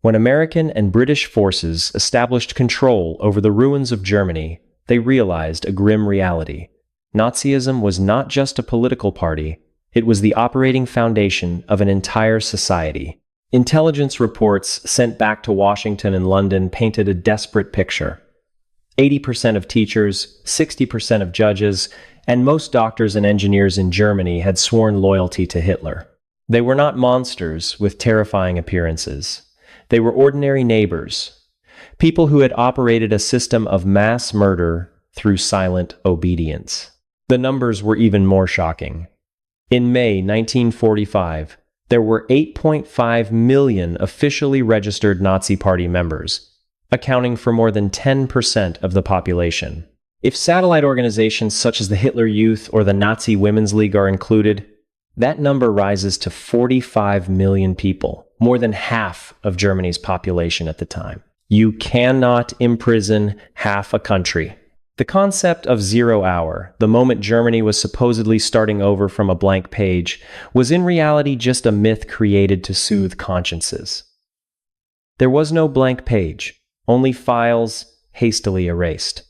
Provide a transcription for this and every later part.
When American and British forces established control over the ruins of Germany, they realized a grim reality. Nazism was not just a political party, it was the operating foundation of an entire society. Intelligence reports sent back to Washington and London painted a desperate picture. 80% of teachers, 60% of judges, and most doctors and engineers in Germany had sworn loyalty to Hitler. They were not monsters with terrifying appearances. They were ordinary neighbors, people who had operated a system of mass murder through silent obedience. The numbers were even more shocking. In May 1945, there were 8.5 million officially registered Nazi Party members, accounting for more than 10% of the population. If satellite organizations such as the Hitler Youth or the Nazi Women's League are included, that number rises to 45 million people, more than half of Germany's population at the time. You cannot imprison half a country. The concept of 0 hour, the moment Germany was supposedly starting over from a blank page, was in reality just a myth created to soothe consciences. There was no blank page, only files hastily erased.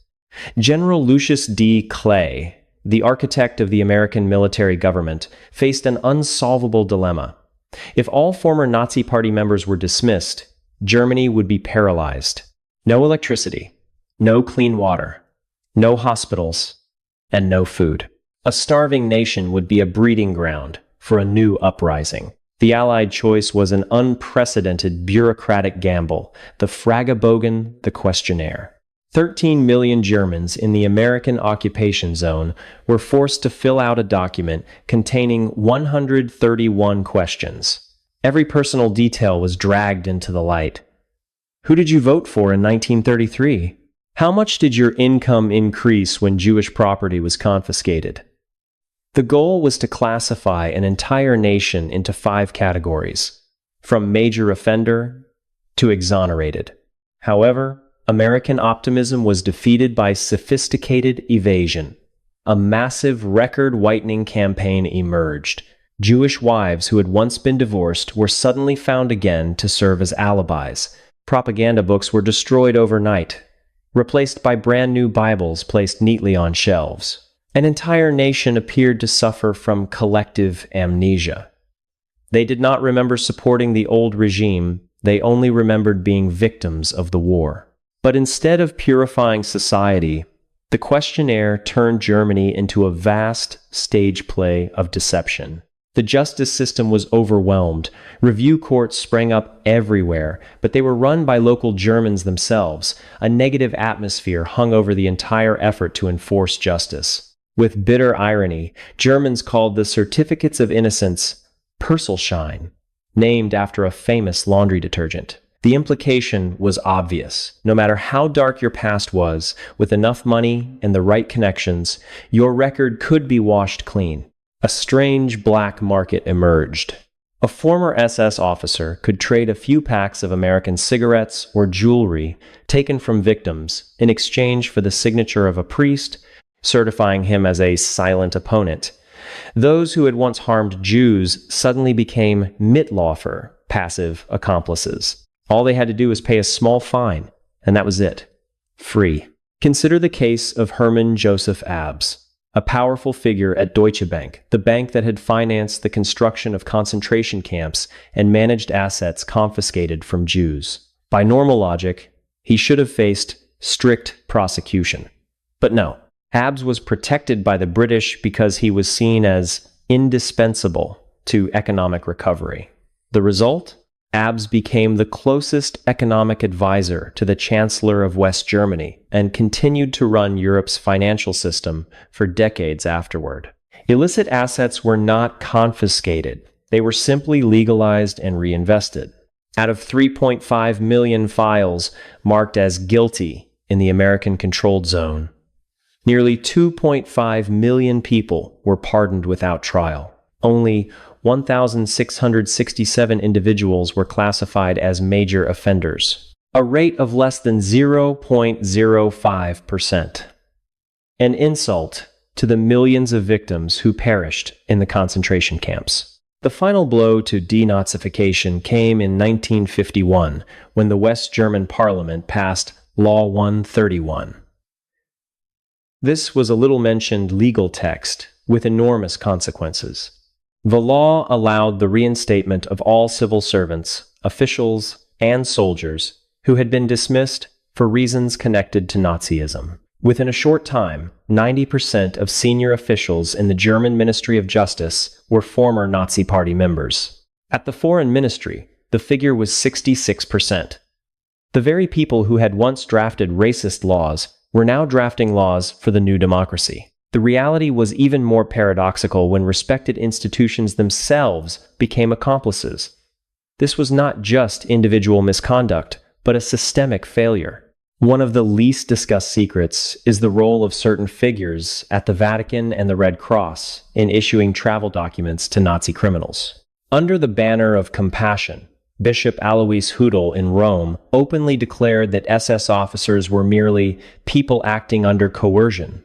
General Lucius D. Clay, the architect of the American military government, faced an unsolvable dilemma. If all former Nazi Party members were dismissed, Germany would be paralyzed. No electricity, no clean water, no hospitals, and no food. A starving nation would be a breeding ground for a new uprising. The Allied choice was an unprecedented bureaucratic gamble, the Fragebogen, the questionnaire. 13 million Germans in the American occupation zone were forced to fill out a document containing 131 questions. Every personal detail was dragged into the light. Who did you vote for in 1933? How much did your income increase when Jewish property was confiscated? The goal was to classify an entire nation into 5 categories, from major offender to exonerated. However, American optimism was defeated by sophisticated evasion. A massive record-whitening campaign emerged. Jewish wives who had once been divorced were suddenly found again to serve as alibis. Propaganda books were destroyed overnight, replaced by brand new Bibles placed neatly on shelves. An entire nation appeared to suffer from collective amnesia. They did not remember supporting the old regime, they only remembered being victims of the war. But instead of purifying society, the questionnaire turned Germany into a vast stage play of deception. The justice system was overwhelmed. Review courts sprang up everywhere, but they were run by local Germans themselves. A negative atmosphere hung over the entire effort to enforce justice. With bitter irony, Germans called the certificates of innocence Perselschein, named after a famous laundry detergent. The implication was obvious. No matter how dark your past was, with enough money and the right connections, your record could be washed clean. A strange black market emerged. A former SS officer could trade a few packs of American cigarettes or jewelry taken from victims in exchange for the signature of a priest, certifying him as a silent opponent. Those who had once harmed Jews suddenly became Mitläufer, passive accomplices. All they had to do was pay a small fine, and that was it. Free. Consider the case of Hermann Joseph Abs, a powerful figure at Deutsche Bank, the bank that had financed the construction of concentration camps and managed assets confiscated from Jews. By normal logic, he should have faced strict prosecution. But no, Abs was protected by the British because he was seen as indispensable to economic recovery. The result? Abs became the closest economic advisor to the Chancellor of West Germany and continued to run Europe's financial system for decades afterward. Illicit assets were not confiscated. They were simply legalized and reinvested. Out of 3.5 million files marked as guilty in the American-controlled zone, nearly 2.5 million people were pardoned without trial. Only 1,667 individuals were classified as major offenders, a rate of less than 0.05%. An insult to the millions of victims who perished in the concentration camps. The final blow to denazification came in 1951 when the West German parliament passed Law 131. This was a little-mentioned legal text with enormous consequences. The law allowed the reinstatement of all civil servants, officials, and soldiers who had been dismissed for reasons connected to Nazism. Within a short time, 90% of senior officials in the German Ministry of Justice were former Nazi Party members. At the Foreign Ministry, the figure was 66%. The very people who had once drafted racist laws were now drafting laws for the new democracy. The reality was even more paradoxical when respected institutions themselves became accomplices. This was not just individual misconduct, but a systemic failure. One of the least discussed secrets is the role of certain figures at the Vatican and the Red Cross in issuing travel documents to Nazi criminals. Under the banner of compassion, Bishop Alois Hudel in Rome openly declared that SS officers were merely people acting under coercion.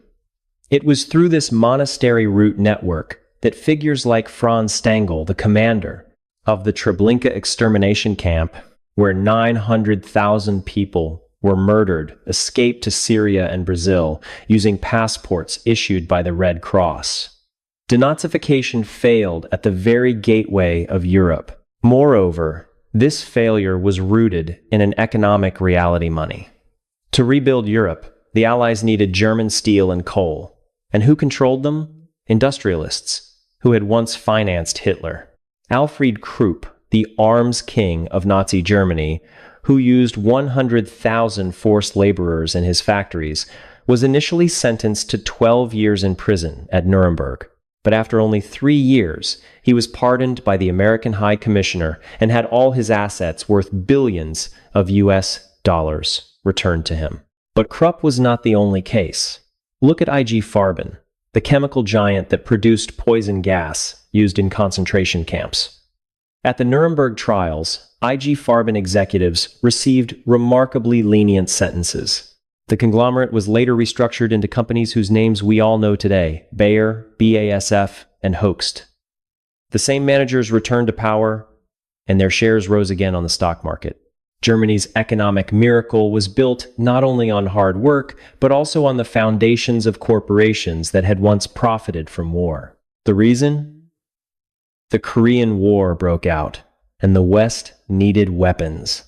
It was through this monastery route network that figures like Franz Stangl, the commander of the Treblinka extermination camp, where 900,000 people were murdered, escaped to Syria and Brazil using passports issued by the Red Cross. Denazification failed at the very gateway of Europe. Moreover, this failure was rooted in an economic reality money. To rebuild Europe, the Allies needed German steel and coal. And who controlled them? Industrialists, who had once financed Hitler. Alfred Krupp, the arms king of Nazi Germany, who used 100,000 forced laborers in his factories, was initially sentenced to 12 years in prison at Nuremberg. But after only 3 years, he was pardoned by the American High Commissioner and had all his assets worth billions of US dollars returned to him. But Krupp was not the only case. Look at IG Farben, the chemical giant that produced poison gas used in concentration camps. At the Nuremberg Trials, IG Farben executives received remarkably lenient sentences. The conglomerate was later restructured into companies whose names we all know today: Bayer, BASF, and Hoechst. The same managers returned to power, and their shares rose again on the stock market. Germany's economic miracle was built not only on hard work, but also on the foundations of corporations that had once profited from war. The reason? The Korean War broke out, and the West needed weapons.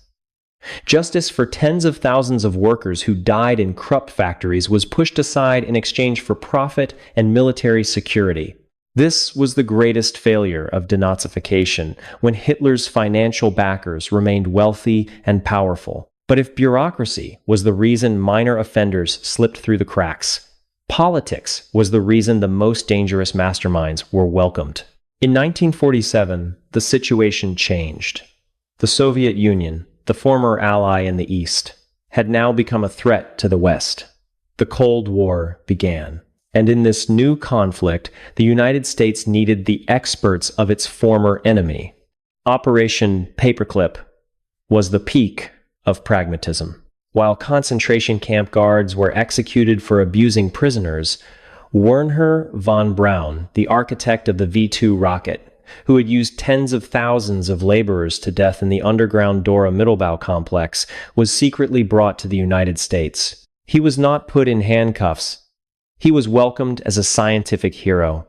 Justice for tens of thousands of workers who died in Krupp factories was pushed aside in exchange for profit and military security. This was the greatest failure of denazification, when Hitler's financial backers remained wealthy and powerful. But if bureaucracy was the reason minor offenders slipped through the cracks, politics was the reason the most dangerous masterminds were welcomed. In 1947, the situation changed. The Soviet Union, the former ally in the East, had now become a threat to the West. The Cold War began. And in this new conflict, the United States needed the experts of its former enemy. Operation Paperclip was the peak of pragmatism. While concentration camp guards were executed for abusing prisoners, Wernher von Braun, the architect of the V-2 rocket, who had used tens of thousands of laborers to death in the underground Dora Mittelbau complex, was secretly brought to the United States. He was not put in handcuffs. He was welcomed as a scientific hero,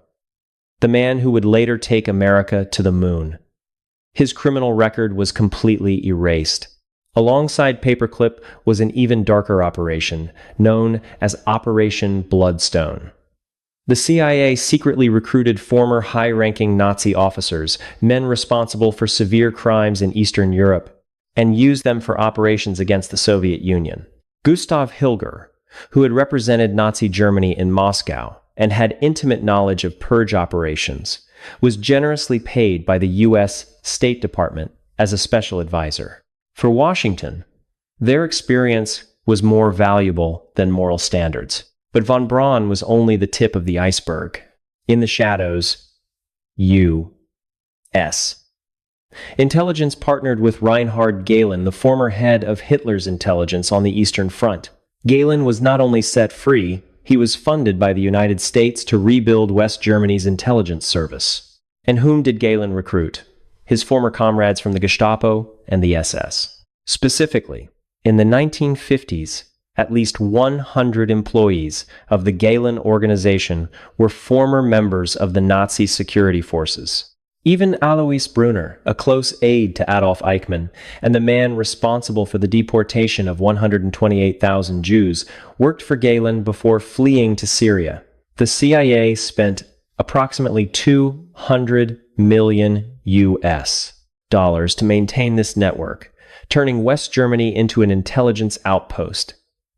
the man who would later take America to the moon. His criminal record was completely erased. Alongside Paperclip was an even darker operation, known as Operation Bloodstone. The CIA secretly recruited former high-ranking Nazi officers, men responsible for severe crimes in Eastern Europe, and used them for operations against the Soviet Union. Gustav Hilger, who had represented Nazi Germany in Moscow and had intimate knowledge of purge operations, was generously paid by the U.S. State Department as a special advisor. For Washington, their experience was more valuable than moral standards. But von Braun was only the tip of the iceberg. In the shadows, U.S. Intelligence partnered with Reinhard Gehlen, the former head of Hitler's intelligence on the Eastern Front. Gehlen was not only set free, he was funded by the United States to rebuild West Germany's intelligence service. And whom did Galen recruit? His former comrades from the Gestapo and the SS. Specifically, in the 1950s, at least 100 employees of the Galen organization were former members of the Nazi security forces. Even Alois Brunner, a close aide to Adolf Eichmann and the man responsible for the deportation of 128,000 Jews, worked for Galen before fleeing to Syria. The CIA spent approximately $200 million to maintain this network, turning West Germany into an intelligence outpost,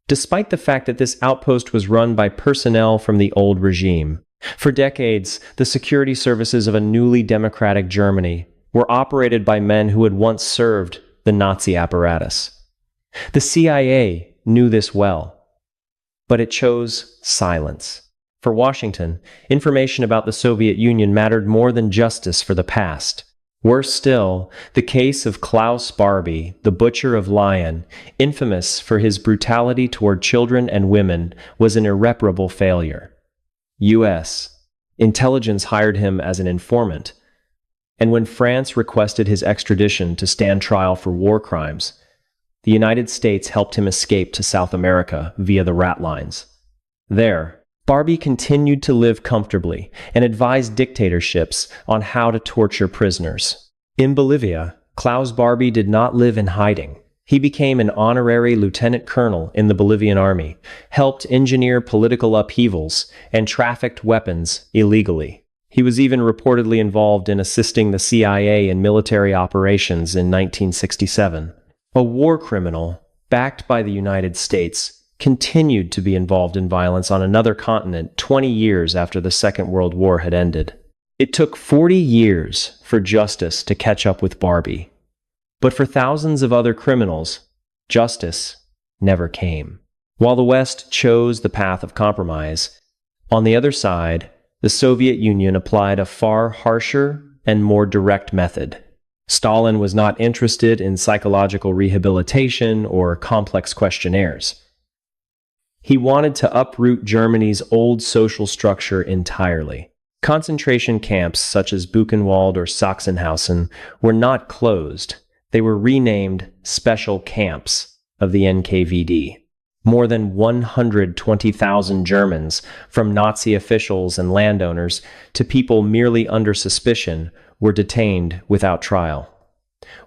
despite the fact that this outpost was run by personnel from the old regime. For decades, the security services of a newly democratic Germany were operated by men who had once served the Nazi apparatus. The CIA knew this well, but it chose silence. For Washington, information about the Soviet Union mattered more than justice for the past. Worse still, the case of Klaus Barbie, the butcher of Lyon, infamous for his brutality toward children and women, was an irreparable failure. U.S. intelligence hired him as an informant, and when France requested his extradition to stand trial for war crimes, the United States helped him escape to South America via the rat lines. There, Barbie continued to live comfortably and advised dictatorships on how to torture prisoners. In Bolivia, Klaus Barbie did not live in hiding. He became an honorary lieutenant colonel in the Bolivian army, helped engineer political upheavals, and trafficked weapons illegally. He was even reportedly involved in assisting the CIA in military operations in 1967. A war criminal, backed by the United States, continued to be involved in violence on another continent 20 years after the Second World War had ended. It took 40 years for justice to catch up with Barbie. But for thousands of other criminals, justice never came. While the West chose the path of compromise, on the other side, the Soviet Union applied a far harsher and more direct method. Stalin was not interested in psychological rehabilitation or complex questionnaires. He wanted to uproot Germany's old social structure entirely. Concentration camps such as Buchenwald or Sachsenhausen were not closed. They were renamed special camps of the NKVD. More than 120,000 Germans, from Nazi officials and landowners to people merely under suspicion, were detained without trial.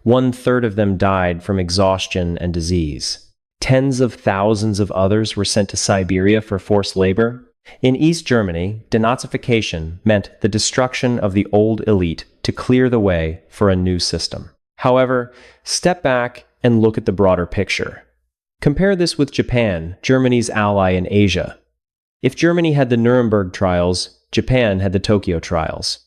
1/3 of them died from exhaustion and disease. Tens of thousands of others were sent to Siberia for forced labor. In East Germany, Denazification meant the destruction of the old elite to clear the way for a new system. However, step back and look at the broader picture. Compare this with Japan, Germany's ally in Asia. If Germany had the Nuremberg Trials, Japan had the Tokyo Trials.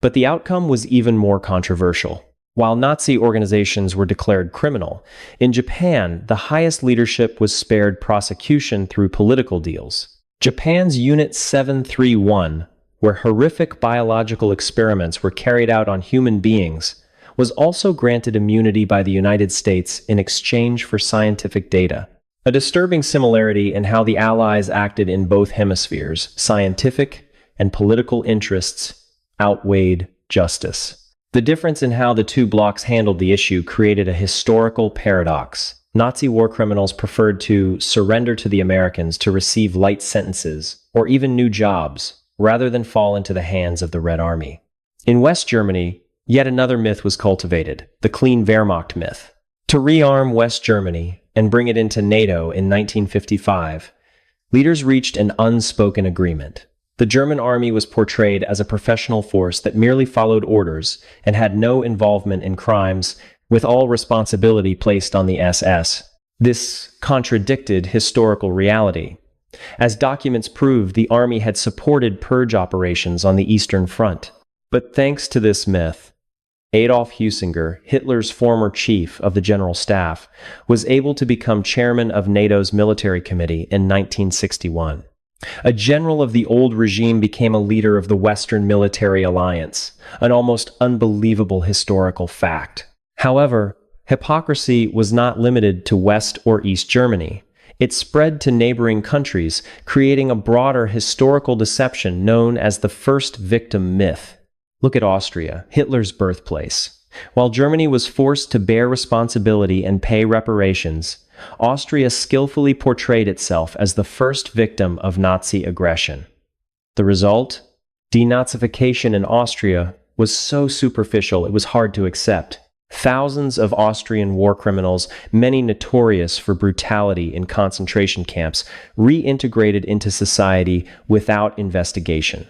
But the outcome was even more controversial. While Nazi organizations were declared criminal, in Japan, the highest leadership was spared prosecution through political deals. Japan's Unit 731, where horrific biological experiments were carried out on human beings, was also granted immunity by the United States in exchange for scientific data. A disturbing similarity in how the Allies acted in both hemispheres, scientific and political interests, outweighed justice. The difference in how the two blocs handled the issue created a historical paradox. Nazi war criminals preferred to surrender to the Americans to receive light sentences or even new jobs, rather than fall into the hands of the Red Army. In West Germany, yet another myth was cultivated, the clean Wehrmacht myth. To rearm West Germany and bring it into NATO in 1955, leaders reached an unspoken agreement. The German army was portrayed as a professional force that merely followed orders and had no involvement in crimes, with all responsibility placed on the SS. This contradicted historical reality. As documents proved, the army had supported purge operations on the Eastern Front. But thanks to this myth, Adolf Husinger, Hitler's former chief of the General Staff, was able to become chairman of NATO's military committee in 1961. A general of the old regime became a leader of the Western Military Alliance, an almost unbelievable historical fact. However, hypocrisy was not limited to West or East Germany. It spread to neighboring countries, creating a broader historical deception known as the first victim myth. Look at Austria, Hitler's birthplace. While Germany was forced to bear responsibility and pay reparations, Austria skillfully portrayed itself as the first victim of Nazi aggression. The result? Denazification in Austria was so superficial it was hard to accept. Thousands of Austrian war criminals, many notorious for brutality in concentration camps, reintegrated into society without investigation.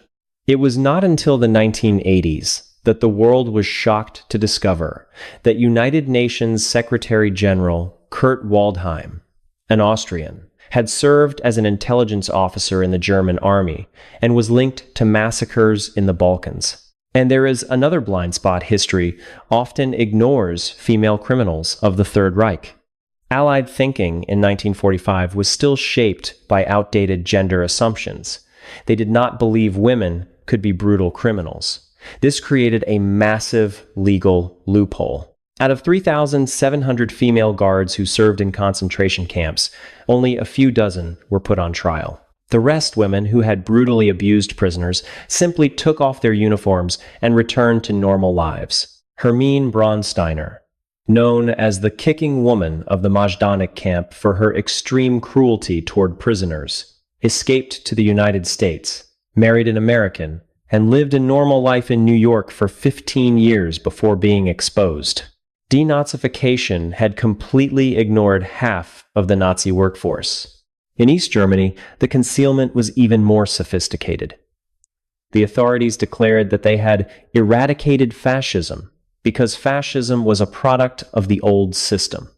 It was not until the 1980s that the world was shocked to discover that United Nations Secretary General Kurt Waldheim, an Austrian, had served as an intelligence officer in the German army and was linked to massacres in the Balkans. And there is another blind spot history often ignores female criminals of the Third Reich. Allied thinking in 1945 was still shaped by outdated gender assumptions. They did not believe women could be brutal criminals. This created a massive legal loophole. Out of 3,700 female guards who served in concentration camps, only a few dozen were put on trial. The rest, women who had brutally abused prisoners, simply took off their uniforms and returned to normal lives. Hermine Braunsteiner, known as the kicking woman of the Majdanek camp for her extreme cruelty toward prisoners, escaped to the United States, married an American, and lived a normal life in New York for 15 years before being exposed. Denazification had completely ignored half of the Nazi workforce. In East Germany, the concealment was even more sophisticated. The authorities declared that they had eradicated fascism because fascism was a product of the old system.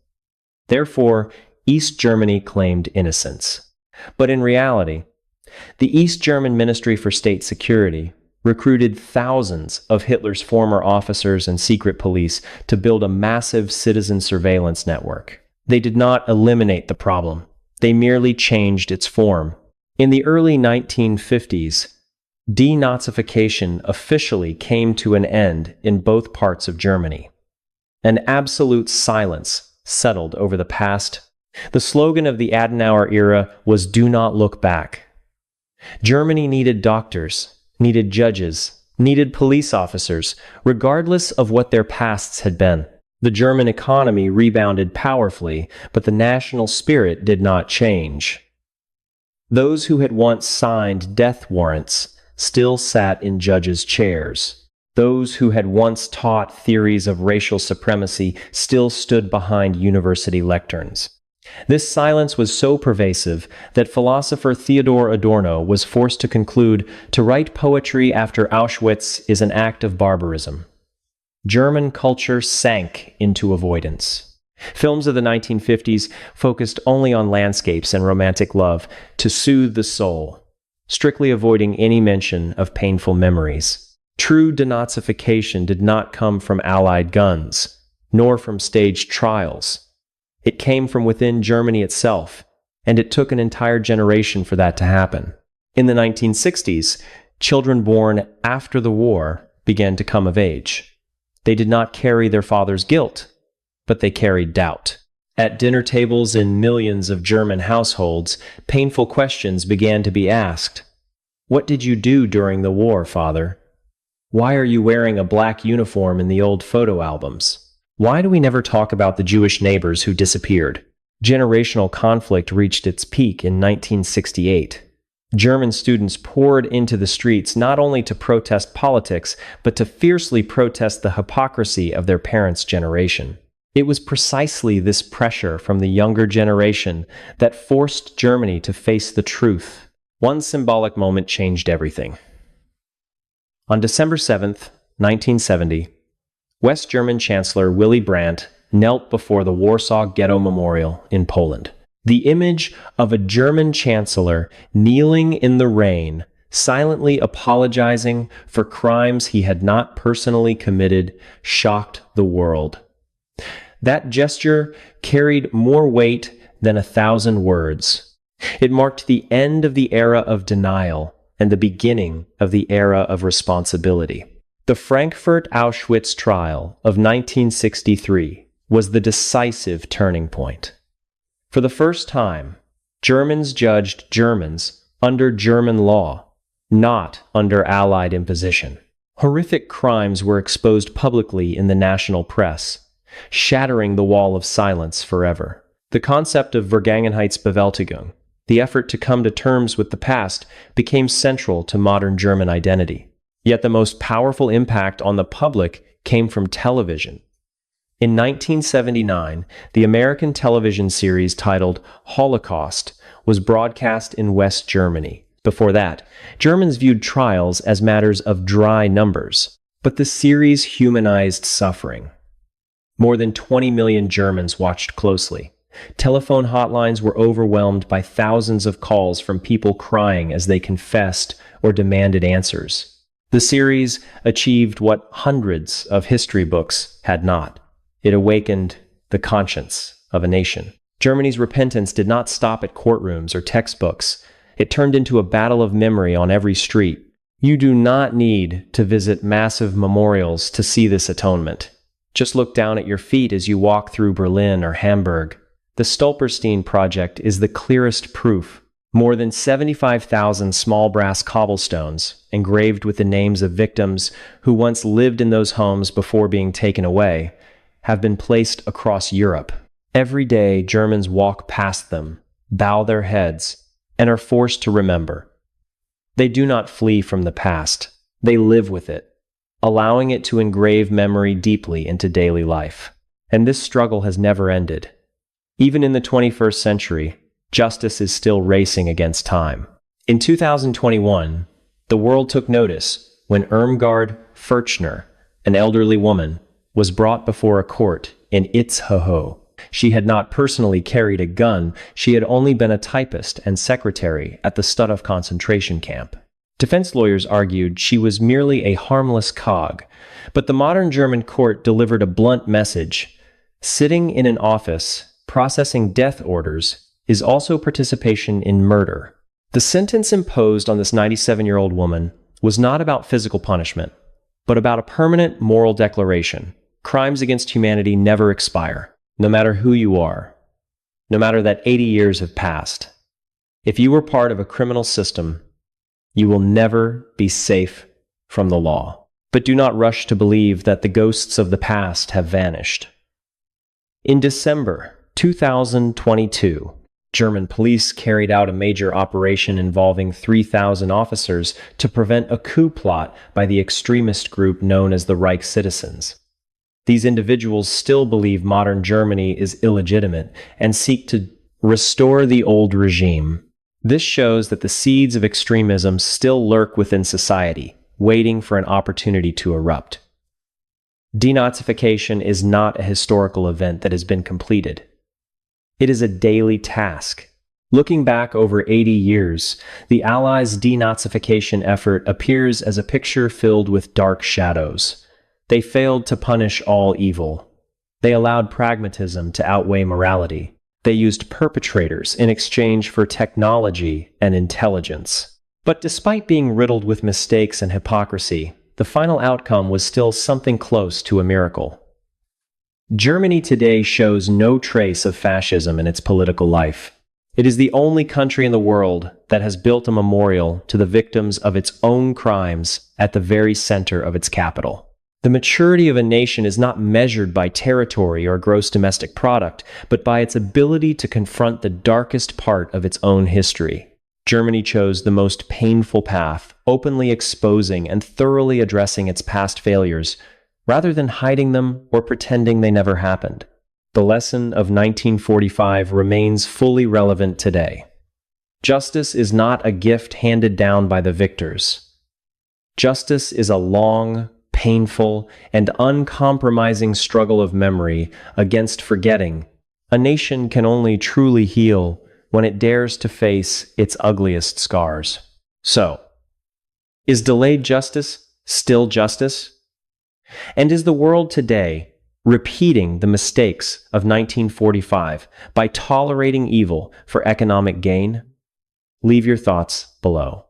Therefore, East Germany claimed innocence. But in reality, the East German Ministry for State Security recruited thousands of Hitler's former officers and secret police to build a massive citizen surveillance network. They did not eliminate the problem. They merely changed its form. In the early 1950s, denazification officially came to an end in both parts of Germany. An absolute silence settled over the past. The slogan of the Adenauer era was "Do not look back." Germany needed doctors, needed judges, needed police officers, regardless of what their pasts had been. The German economy rebounded powerfully, but the national spirit did not change. Those who had once signed death warrants still sat in judges' chairs. Those who had once taught theories of racial supremacy still stood behind university lecterns. This silence was so pervasive that philosopher Theodor Adorno was forced to conclude to write poetry after Auschwitz is an act of barbarism. German culture sank into avoidance. Films of the 1950s focused only on landscapes and romantic love to soothe the soul, strictly avoiding any mention of painful memories. True denazification did not come from Allied guns, nor from staged trials. It came from within Germany itself, and it took an entire generation for that to happen. In the 1960s, children born after the war began to come of age. They did not carry their father's guilt, but they carried doubt. At dinner tables in millions of German households, painful questions began to be asked. What did you do during the war, father? Why are you wearing a black uniform in the old photo albums? Why do we never talk about the Jewish neighbors who disappeared? Generational conflict reached its peak in 1968. German students poured into the streets not only to protest politics, but to fiercely protest the hypocrisy of their parents' generation. It was precisely this pressure from the younger generation that forced Germany to face the truth. One symbolic moment changed everything. On December 7th, 1970, West German Chancellor Willy Brandt knelt before the Warsaw Ghetto Memorial in Poland. The image of a German chancellor kneeling in the rain, silently apologizing for crimes he had not personally committed, shocked the world. That gesture carried more weight than 1,000 words. It marked the end of the era of denial and the beginning of the era of responsibility. The Frankfurt Auschwitz trial of 1963 was the decisive turning point. For the first time, Germans judged Germans under German law, not under Allied imposition. Horrific crimes were exposed publicly in the national press, shattering the wall of silence forever. The concept of Vergangenheitsbewältigung, the effort to come to terms with the past, became central to modern German identity. Yet the most powerful impact on the public came from television. In 1979, the American television series titled Holocaust was broadcast in West Germany. Before that, Germans viewed trials as matters of dry numbers, but the series humanized suffering. More than 20 million Germans watched closely. Telephone hotlines were overwhelmed by thousands of calls from people crying as they confessed or demanded answers. The series achieved what hundreds of history books had not. It awakened the conscience of a nation. Germany's repentance did not stop at courtrooms or textbooks. It turned into a battle of memory on every street. You do not need to visit massive memorials to see this atonement. Just look down at your feet as you walk through Berlin or Hamburg. The Stolperstein Project is the clearest proof. More than 75,000 small brass cobblestones, engraved with the names of victims who once lived in those homes before being taken away, have been placed across Europe. Every day, Germans walk past them, bow their heads, and are forced to remember. They do not flee from the past. They live with it, allowing it to engrave memory deeply into daily life. And this struggle has never ended. Even in the 21st century, justice is still racing against time. In 2021, the world took notice when Irmgard Furchner, an elderly woman, was brought before a court in Itzhoho. She had not personally carried a gun, she had only been a typist and secretary at the Stutthof concentration camp. Defense lawyers argued she was merely a harmless cog, but the modern German court delivered a blunt message. Sitting in an office, processing death orders, is also participation in murder. The sentence imposed on this 97-year-old woman was not about physical punishment, but about a permanent moral declaration. Crimes against humanity never expire. No matter who you are, no matter that 80 years have passed, if you were part of a criminal system, you will never be safe from the law. But do not rush to believe that the ghosts of the past have vanished. In December 2022, German police carried out a major operation involving 3,000 officers to prevent a coup plot by the extremist group known as the Reich Citizens. These individuals still believe modern Germany is illegitimate and seek to restore the old regime. This shows that the seeds of extremism still lurk within society, waiting for an opportunity to erupt. Denazification is not a historical event that has been completed. It is a daily task. Looking back over 80 years, the Allies' denazification effort appears as a picture filled with dark shadows. They failed to punish all evil. They allowed pragmatism to outweigh morality. They used perpetrators in exchange for technology and intelligence. But despite being riddled with mistakes and hypocrisy, the final outcome was still something close to a miracle. Germany today shows no trace of fascism in its political life. It is the only country in the world that has built a memorial to the victims of its own crimes at the very center of its capital. The maturity of a nation is not measured by territory or gross domestic product, but by its ability to confront the darkest part of its own history. Germany chose the most painful path, openly exposing and thoroughly addressing its past failures, rather than hiding them or pretending they never happened. The lesson of 1945 remains fully relevant today. Justice is not a gift handed down by the victors. Justice is a long, painful, and uncompromising struggle of memory against forgetting. A nation can only truly heal when it dares to face its ugliest scars. So, is delayed justice still justice? And is the world today repeating the mistakes of 1945 by tolerating evil for economic gain? Leave your thoughts below.